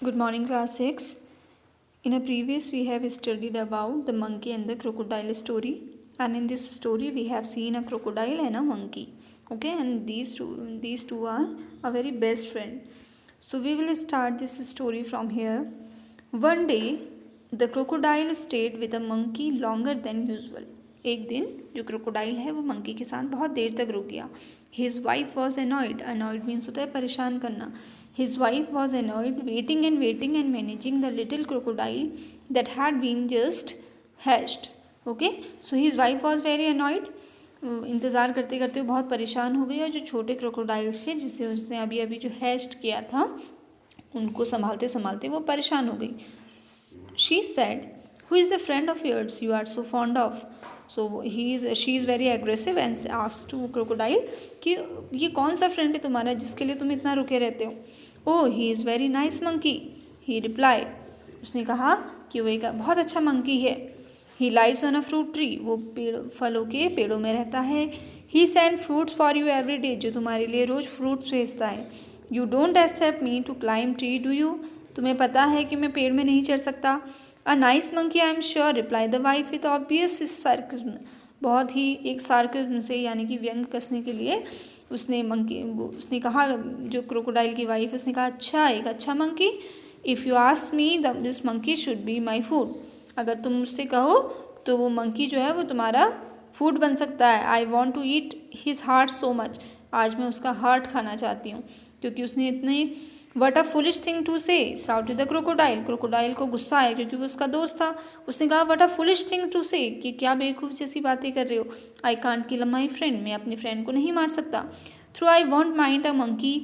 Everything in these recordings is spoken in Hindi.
Good morning, class 6. In a previous, we have studied about the monkey and the crocodile story. And in this story, we have seen a crocodile and a monkey. Okay, and these two are a very best friend. So we will start this story from here. One day, the crocodile stayed with a monkey longer than usual. एक दिन जो क्रोकोडाइल है वो मंकी के साथ बहुत देर तक रुक गया. His wife was annoyed. Annoyed means होता है परेशान करना. His wife was annoyed, waiting and managing the little crocodile that had been just hatched. Okay, so his wife was very annoyed. इंतज़ार करते करते वो बहुत परेशान हो गई और जो छोटे क्रोकोडाइल्स थे जिसे उसने अभी अभी जो हैच्ड किया था उनको संभालते संभालते वो परेशान हो गई. She said, "Who is the friend of yours you are so fond of?" So she is very aggressive and asked to crocodile कि ये कौन सा फ्रेंड है तुम्हारा जिसके लिए तुम इतना रुके रहते हो. Oh, he is very nice monkey, he replied. उसने कहा कि वो एक बहुत अच्छा मंकी है. He lives on a fruit tree. वो फलों के पेड़ों में रहता है. He sends fruits for you every day. जो तुम्हारे लिए रोज़ फ्रूट्स भेजता है. You don't accept me to climb tree, do you? तुम्हें पता है कि मैं पेड़ में नहीं चढ़ सकता. A nice monkey, I am sure, replied the wife with obvious sarcasm. बहुत ही एक सार्कज्म से यानी कि व्यंग कसने के लिए उसने कहा, जो क्रोकोडाइल की वाइफ उसने कहा, अच्छा एक अच्छा monkey. If you ask me this monkey should be my food. अगर तुम मुझसे कहो तो वो मंकी जो है वो तुम्हारा फूड बन सकता है. I want to eat his heart so much. आज मैं उसका हार्ट खाना चाहती हूँ क्योंकि उसने इतने what a foolish thing to say shouted the crocodile. Crocodile को गुस्सा आया क्योंकि वो उसका दोस्त था. उसने कहा what a foolish thing to say कि क्या बेवकूफ़ जैसी बातें कर रहे हो. I can't kill my friend. मैं अपने फ्रेंड को नहीं मार सकता. Though I won't mind a monkey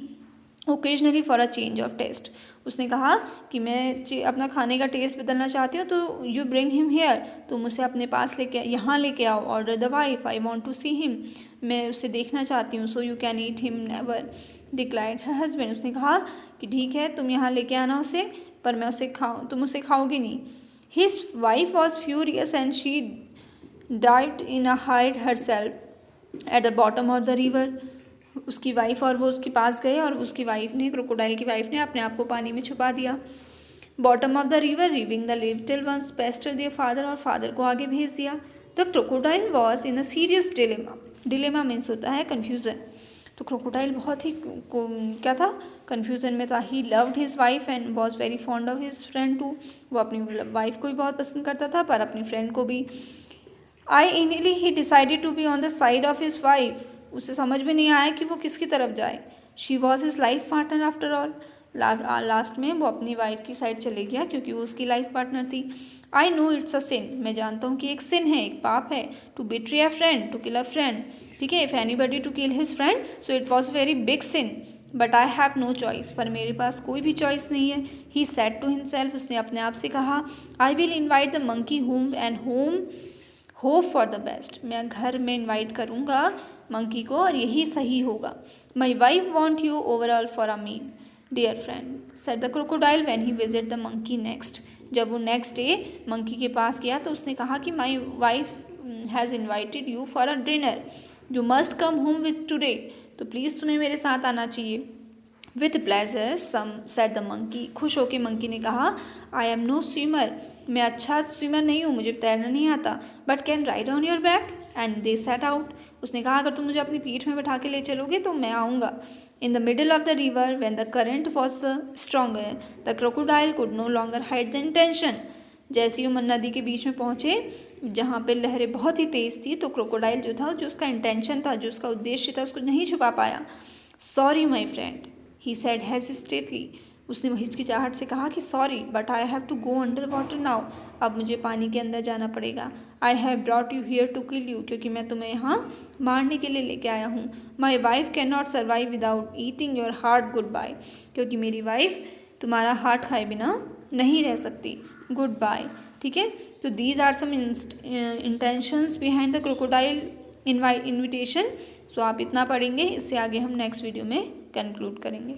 occasionally for a change of taste. उसने कहा कि मैं अपना खाने का टेस्ट बदलना चाहती हूँ तो यू ब्रिंग हिम हेयर. तुम उसे अपने पास लेके यहाँ लेके आओ. Order the wife. I want to see him. मैं उसे देखना चाहती हूँ. So you can eat him never, declined her husband. उसने कहा कि ठीक है तुम यहाँ लेके आना उसे, पर मैं उसे तुम उसे खाओगी नहीं. His wife was furious and she dived in a hide her self at the bottom of the river. उसकी वाइफ और वो उसके पास गए और उसकी वाइफ ने, क्रोकोडाइल की वाइफ ने अपने आप को पानी में छुपा दिया. Bottom of the river, leaving the little ones pester their father. और फादर को आगे भेज दिया. The crocodile was in a serious dilemma. Dilemma means होता है कन्फ्यूज़न. तो क्रोकोडाइल बहुत ही क्या था, कन्फ्यूज़न में था. He loved his wife and was very fond of his friend too. वो अपनी वाइफ को भी बहुत पसंद करता था पर अपनी फ्रेंड को भी. Initially he decided to be on the side of his wife. उसे समझ में नहीं आया कि वो किसकी तरफ जाए. She was his life partner after all. Last में वो अपनी वाइफ की साइड चले गया क्योंकि वो उसकी लाइफ पार्टनर थी. आई नो इट्स अ सिन. मैं जानता हूँ कि एक सिन है, एक पाप है. To betray a friend, to kill a friend. ठीक है, if anybody to kill his friend so it was very big sin. But I have no choice. पर मेरे पास कोई भी चॉइस नहीं है. He said to himself. उसने अपने आप से कहा, I will invite the monkey home and hope for the best. मैं घर में इन्वाइट करूँगा मंकी को और यही सही होगा. My wife want you overall for a meal dear friend, said the crocodile when he visit the monkey next. जब वो नेक्स्ट डे मंकी के पास गया तो उसने कहा कि my wife has invited you for a dinner. You must come home with today. तो प्लीज़ तुम्हें मेरे साथ आना चाहिए. With pleasure said the monkey. खुश होके मंकी ने कहा, आई एम नो स्विमर. मैं अच्छा स्विमर नहीं हूँ, मुझे तैरना नहीं आता. But can ride on your back. And they set out. उसने कहा अगर तुम मुझे अपनी पीठ में बैठा के ले चलोगे तो मैं आऊँगा. In the middle of the river when the current was stronger the crocodile could no longer hide the intention. जैसे ही वो नदी के बीच में पहुँचे जहाँ पे लहरें बहुत ही तेज़ थी तो क्रोकोडाइल जो था, जो उसका इंटेंशन था, जो उसका उद्देश्य था, उसको नहीं छुपा पाया. Sorry my friend, he said hesitantly. उसने हिचकिचाहट से कहा कि sorry but I have to go under water now. अब मुझे पानी के अंदर जाना पड़ेगा. I have brought you here to kill you. क्योंकि मैं तुम्हें यहाँ मारने के लिए लेके आया हूँ. My wife cannot survive without eating your heart goodbye. क्योंकि मेरी वाइफ तुम्हारा हार्ट खाए बिना नहीं रह सकती. Good bye. ठीक है, तो these are some intentions behind the crocodile invitation. So आप इतना पढ़ेंगे, इससे आगे हम नेक्स्ट वीडियो में कंक्लूड करेंगे.